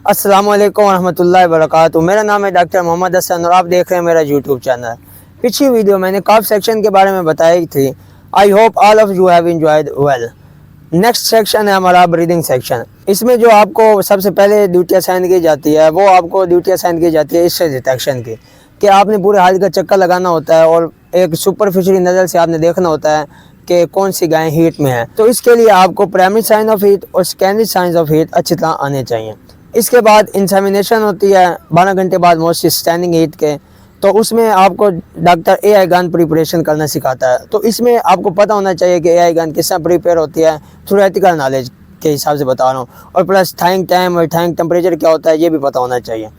अस्सलामुअलैकुम वरहमतुल्लाहि वबरकातुहू। मेरा नाम है डॉक्टर मोहम्मद हसन और आप देख रहे हैं मेरा यूट्यूब चैनल। पिछली वीडियो मैंने कफ सेक्शन के बारे में बताई थी। I hope all of you have enjoyed well. Next section है हमारा ब्रीदिंग सेक्शन। इसमें जो आपको सबसे पहले ड्यूटी असाइन की जाती है वो आपको ड्यूटी असाइन की जाती है स्ट्रेस डिटेक्शन की, कि आपने पूरे हाथ का चक्कर लगाना होता है और एक सुपरफिशियली नज़र से आपने देखना होता है कि कौन सी गाय हीट में है। तो इसके लिए आपको प्राइमरी साइन ऑफ हीट और सेकेंडरी साइन ऑफ हीट अच्छी तरह आने चाहिए। इसके बाद इंसेमिनेशन होती है 12 घंटे बाद मोस्टली स्टैंडिंग हीट के, तो उसमें आपको डॉक्टर एआई गन प्रिपरेशन करना सिखाता है। तो इसमें आपको पता होना चाहिए कि एआई गन किस तरह प्रिपेयर होती है, थ्योरेटिकल नॉलेज के हिसाब से बता रहा हूँ, और प्लस थाइंग टाइम और थाइंग टेम्परेचर क्या होता है ये भी पता होना चाहिए।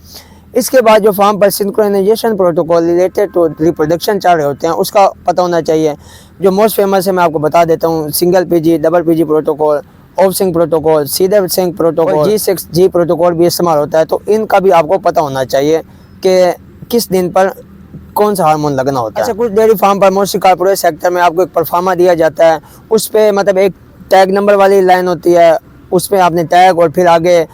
इसके बाद जो फार्म पर synchronization protocol related to reproduction चल रहे होते हैं उसका पता होना चाहिए। जो मोस्ट फेमस है मैं आपको बता देता हूँ, single PG, double PG protocol, ovsynch protocol, सीधे सिंक प्रोटोकॉल, G6G प्रोटोकॉल भी इस्तेमाल होता है। तो इनका भी आपको पता होना चाहिए कि किस दिन पर कौन सा हार्मोन लगना होता है। अच्छा, कुछ डेयरी फार्म पर मोस्टली कॉर्पोरेट सेक्टर में आपको एक परफॉर्मा दिया जाता है, उस पर मतलब एक टैग नंबर वाली लाइन होती है, उस पर आपने टैग और फिर आगे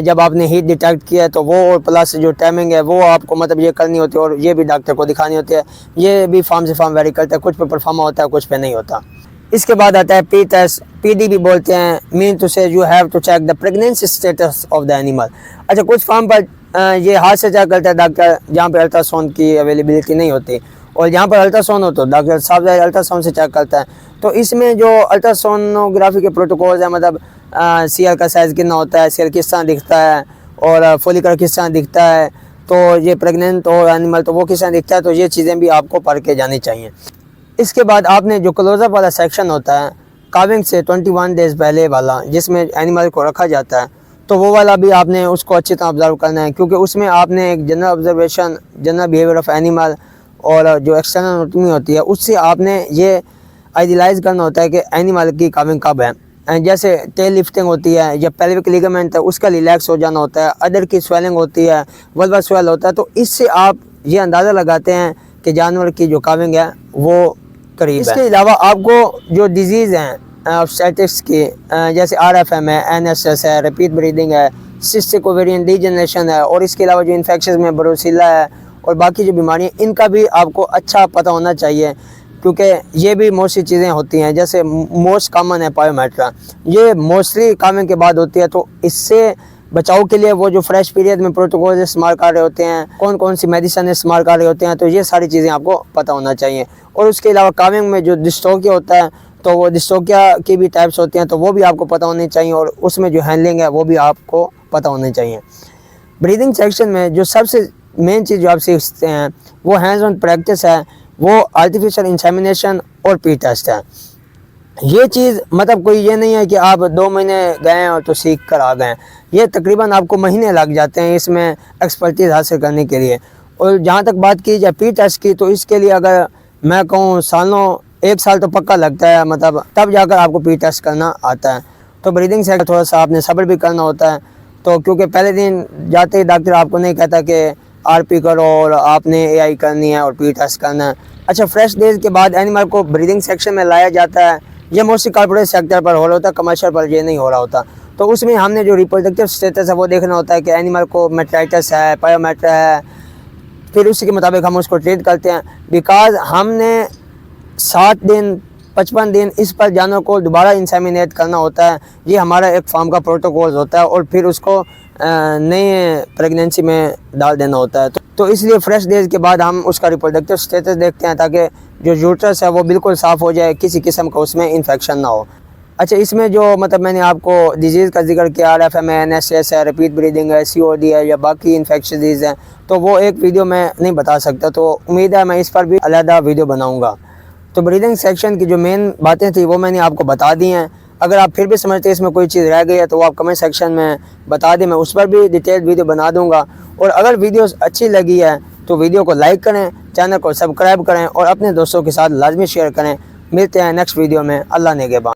जब आपने हीट डिटेक्ट किया तो वो और प्लस जो टाइमिंग है वो आपको मतलब ये करनी होती है और ये भी डॉक्टर को दिखानी होती है। ये भी फार्म से फार्म वेरी करता है, कुछ पे परफॉर्मा होता है कुछ पे नहीं होता। इसके बाद आता है पी टेस्ट, पीडी भी बोलते हैं, mean to say you have to check the pregnancy status of the animal. अच्छा, कुछ फार्म पर ये हाथ से चेक करता है डॉक्टर, जहाँ पे अल्ट्रासाउंड की अवेलेबिलिटी नहीं होती, और जहाँ पर अल्ट्रासाउंड हो तो डॉक्टर साहब अल्ट्रासाउंड से चेक करता है। तो इसमें जो अल्ट्रासोनोग्राफी के प्रोटोकॉल्स हैं, मतलब सीआर का साइज़ कितना होता है, सीआर किस तरह दिखता है और फोलिकल किस तरह दिखता है, तो ये प्रेग्नेंट और एनिमल तो वो किस तरह दिखता है, तो ये चीज़ें भी आपको पढ़ के जानी चाहिए। इसके बाद आपने जो क्लोजअप वाला सेक्शन होता है काविंग से 21 डेज़ पहले वाला, जिसमें एनिमल को रखा जाता है, तो वो वाला भी आपने उसको अच्छी तरह ऑब्जर्व करना है, क्योंकि उसमें आपने एक general observation, general behaviour of animal और जो एक्सटर्नल एनाटॉमी होती है उससे आपने ये आइडियलाइज़ करना होता है कि एनिमल की काविंग कब है। जैसे टेल लिफ्टिंग होती है या पेल्विक लिगामेंट है उसका रिलैक्स हो जाना होता है, अदर की स्वेलिंग होती है, वल्वा स्वेल होता है, तो इससे आप ये अंदाज़ा लगाते हैं कि जानवर की जो काविंग है वो करीब है। इसके अलावा आपको जो डिजीज़ हैं ऑब्स्टेट्रिक्स की, जैसे RFM है, NSS है, रिपीट ब्रीदिंग है, सिस्टिक ओवेरियन डीजनरेशन है, और इसके अलावा जो इन्फेक्शन में ब्रुसेला है और बाकी जो बीमारियाँ, इनका भी आपको अच्छा पता होना चाहिए, क्योंकि ये भी मोस्टली चीज़ें होती हैं। जैसे मोस्ट कॉमन है पायोमेट्रा, ये मोस्टली कामिंग के बाद होती है, तो इससे बचाव के लिए वो जो फ्रेश पीरियड में प्रोटोकॉल इस्तेमाल कर रहे होते हैं, कौन कौन सी मेडिसिन इस्तेमाल कर रहे होते हैं, तो ये सारी चीज़ें आपको पता होना चाहिए। और उसके अलावा कामिंग में जो डिस्टोकिया होता है, तो वो डिस्टोकिया की भी टाइप्स होती हैं, तो वो भी आपको पता होनी चाहिए, और उसमें जो हैंडलिंग है वो भी आपको पता होनी चाहिए। ब्रीदिंग सेक्शन में जो सबसे मेन चीज़ जो आप सीखते हैं वो हैंड्स ऑन प्रैक्टिस है, वो आर्टिफिशियल इंसेमिनेशन और पी टेस्ट है। ये चीज़ मतलब कोई ये नहीं है कि आप 2 महीने गए और तो सीख कर आ गए, ये तकरीबन आपको महीने लग जाते हैं इसमें एक्सपर्टीज़ हासिल करने के लिए। और जहाँ तक बात की जाए पी टेस्ट की, तो इसके लिए अगर मैं कहूँ सालों 1 साल तो पक्का लगता है, मतलब तब जाकर आपको पी टेस्ट करना आता है। तो ब्रीदिंग से थोड़ा सा आपने सब्र भी करना होता है, तो क्योंकि पहले दिन जाते ही डॉक्टर आपको नहीं कहता कि RP करो और आपने AI करनी है और पी टेस्ट करना है। अच्छा, फ्रेश डेज के बाद एनिमल को ब्रीदिंग सेक्शन में लाया जाता है। ये मोस्टली कॉर्पोरेट सेक्टर पर हो रहा होता है, कमर्शियल पर ये नहीं हो रहा होता। तो उसमें हमने जो रिप्रोडक्टिव स्टेटस है वो देखना होता है कि एनिमल को मेट्राइटिस है, पायोमेट्रा है, फिर उसी के मुताबिक हम उसको ट्रीट करते हैं। बिकॉज हमने 7 दिन 55 दिन इस पर जानवर को दोबारा इंसेमिनेट करना होता है, ये हमारा एक फार्म का प्रोटोकॉल होता है, और फिर उसको नए प्रेगनेंसी में डाल देना होता है। तो इसलिए फ्रेश डेज के बाद हम उसका रिप्रोडक्टिव स्टेटस देखते हैं, ताकि जो यूट्रस है वो बिल्कुल साफ़ हो जाए, किसी किस्म का उसमें इन्फेक्शन ना हो। अच्छा, इसमें जो मतलब मैंने आपको डिजीज़ का जिक्र किया, RFM है, NSS है, रिपीट ब्रीदिंग है, COD है या बाकी इन्फेक्शन डिजीज़ हैं, तो वो एक वीडियो में नहीं बता सकता, तो उम्मीद है मैं इस पर भी अलग वीडियो बनाऊँगा। तो ब्रीदिंग सेक्शन की जो मेन बातें थी वो मैंने आपको बता दी हैं। अगर आप फिर भी समझते हैं इसमें कोई चीज़ रह गई है तो वो आप कमेंट सेक्शन में बता दें, मैं उस पर भी डिटेल वीडियो बना दूंगा। और अगर वीडियो अच्छी लगी है तो वीडियो को लाइक करें, चैनल को सब्सक्राइब करें और अपने दोस्तों के साथ लाजमी शेयर करें। मिलते हैं नेक्स्ट वीडियो में। अल्लाह नेगेबान।